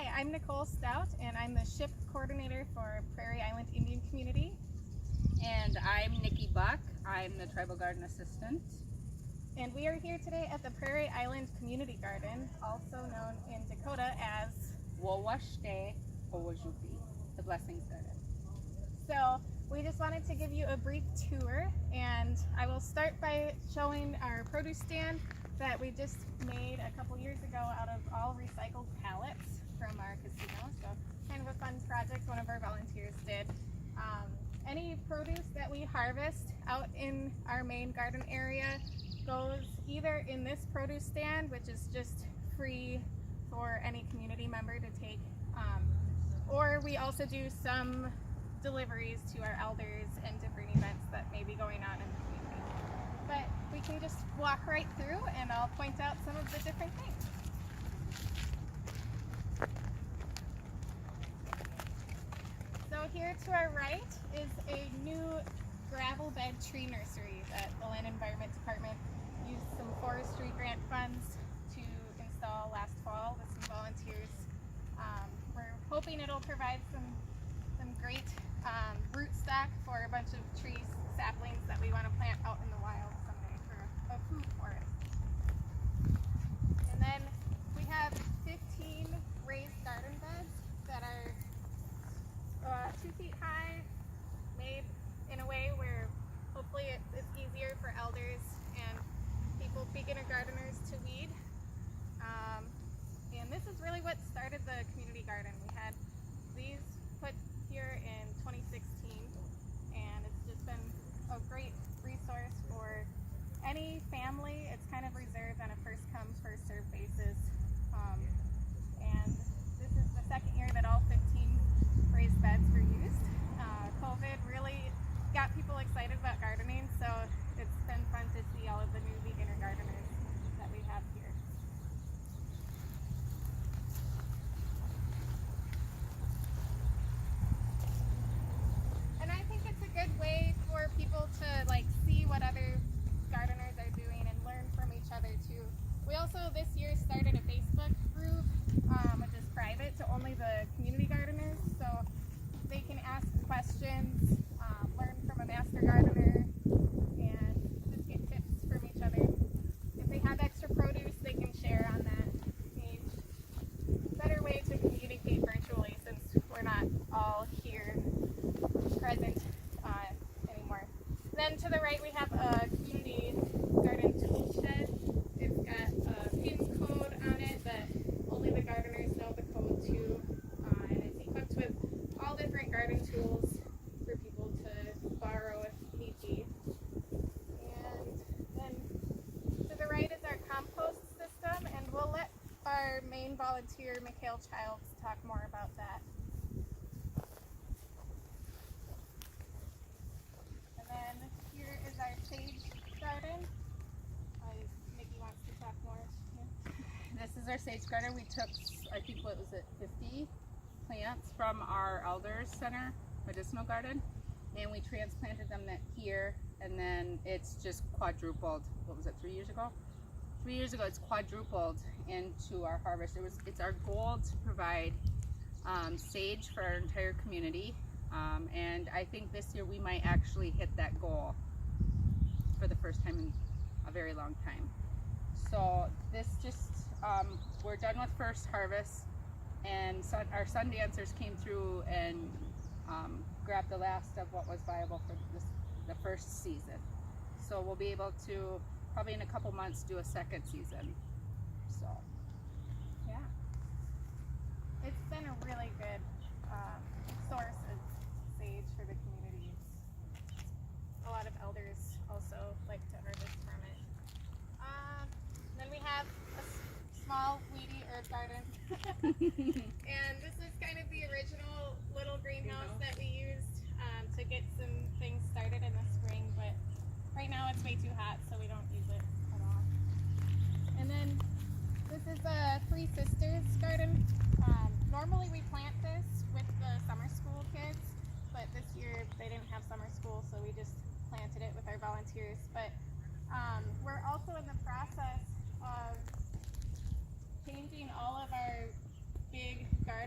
Hi, I'm Nicole Staudt, and I'm the SHIP coordinator for Prairie Island Indian Community. And I'm Nicky. I'm the Tribal Garden Assistant. And we are here today at the Prairie Island Community Garden, also known in Dakota as Wawashte Owajupi, the Blessings Garden. So we just wanted to give you a brief tour, and I will start by showing our produce stand that we just made a couple years ago out of all recycled pallets from our casino. So kind of a fun project one of our volunteers did. Any produce that we harvest out in our main garden area goes either in this produce stand, which is just free for any community member to take, or we also do some deliveries to our elders and different events that may be going on in the community. But we can just walk right through and I'll point out some of the different things. So here to our right is a new gravel bed tree nursery that the Land Environment Department used some forestry grant funds to install last fall with some volunteers. We're hoping it'll provide some great root stock for a bunch of trees, saplings that we want to plant out in the wild someday for a food forest. And then we have 15 raised garden beds that are 2 feet high, made in a way where hopefully it's easier for elders and people, beginner gardeners, to weed. And this is really what started the community garden. We had these put here in 2016, and it's just been a great resource for any family. It's kind of reserved on a first come, first served basis. And this is the second year that all 15 raised beds were used. COVID really got people excited about gardening, so it's been fun to see all of the new beginner gardeners that we have here. And I think it's a good way for people to see what other gardeners are doing and learn from each other too. We also this year started a Facebook group, which is private to only the community gardeners, so they can ask questions, learn from a master gardener, and just get tips from each other. If they have extra produce, they can share on that page. Better way to communicate virtually since we're not all here present anymore. Then to the right we have a community garden tool shed. It's got a pin code on it that only the gardeners know the code to, and it's equipped with all different garden tools for people to borrow if need be. And then to the right is our compost system, and we'll let our main volunteer, Mikhail Childs, talk more about that. And then here is our sage garden. Nicky wants to talk more. This is our sage garden. We took, I think, what was it, 50 plants from our Elders Center medicinal garden, and we transplanted them here, and then it's just quadrupled. What was it, 3 years ago? 3 years ago it's quadrupled into our harvest. It's our goal to provide sage for our entire community, and I think this year we might actually hit that goal for the first time in a very long time. So this just, we're done with first harvest, and our sun dancers came through and grabbed the last of what was viable for the first season. So we'll be able to, probably in a couple months, do a second season. So, yeah. It's been a really good source of sage for the community. A lot of elders also like to harvest from it. Then we have a small weedy herb garden. And this is kind of the original little greenhouse that we used to get some things started in the spring, but right now it's way too hot, so we don't use it at all. And then this is a Three Sisters garden. Normally we plant this with the summer school kids, but this year they didn't have summer school, so we just planted it with our volunteers. But we're also in the process of changing all of our big garden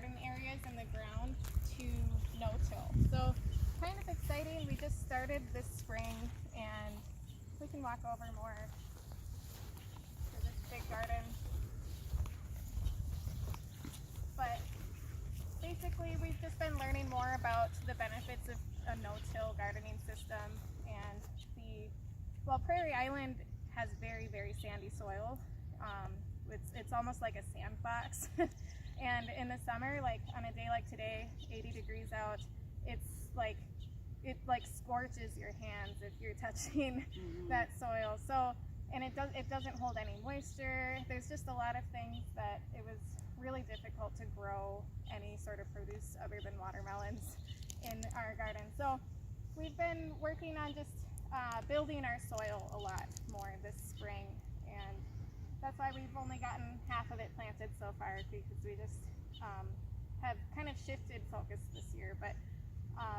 just started this spring, and we can walk over more to this big garden. But basically, we've just been learning more about the benefits of a no-till gardening system, and well, Prairie Island has very, very sandy soil. It's almost like a sandbox. And in the summer, like on a day like today, 80 degrees out, it scorches your hands if you're touching that soil. So, and it doesn't hold any moisture. There's just a lot of things that it was really difficult to grow any sort of produce other than watermelons in our garden. So we've been working on just building our soil a lot more this spring, and that's why we've only gotten half of it planted so far, because we just have kind of shifted focus this year. But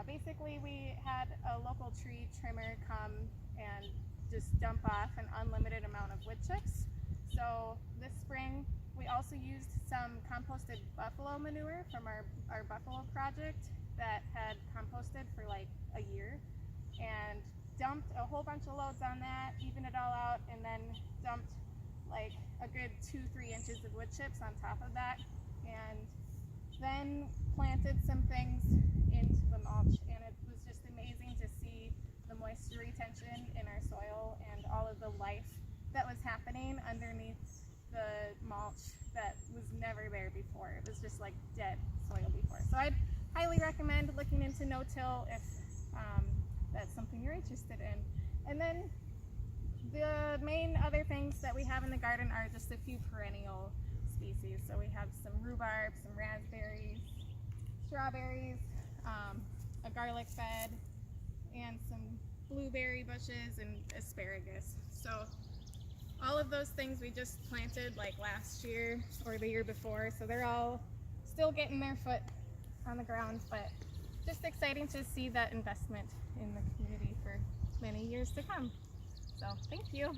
basically, we had a local tree trimmer come and just dump off an unlimited amount of wood chips. So this spring, we also used some composted buffalo manure from our buffalo project that had composted for like a year, and dumped a whole bunch of loads on that, evened it all out, and then dumped like a good 2-3 inches of wood chips on top of that, and then planted some things into the mulch. And it was just amazing to see the moisture retention in our soil and all of the life that was happening underneath the mulch that was never there before. It was just like dead soil before. So I'd highly recommend looking into no-till if that's something you're interested in. And then the main other things that we have in the garden are just a few perennial species. So we have some rhubarb, some raspberries, strawberries, a garlic bed, and some blueberry bushes and asparagus. So all of those things we just planted like last year or the year before, so they're all still getting their foot on the ground, but just exciting to see that investment in the community for many years to come. So thank you.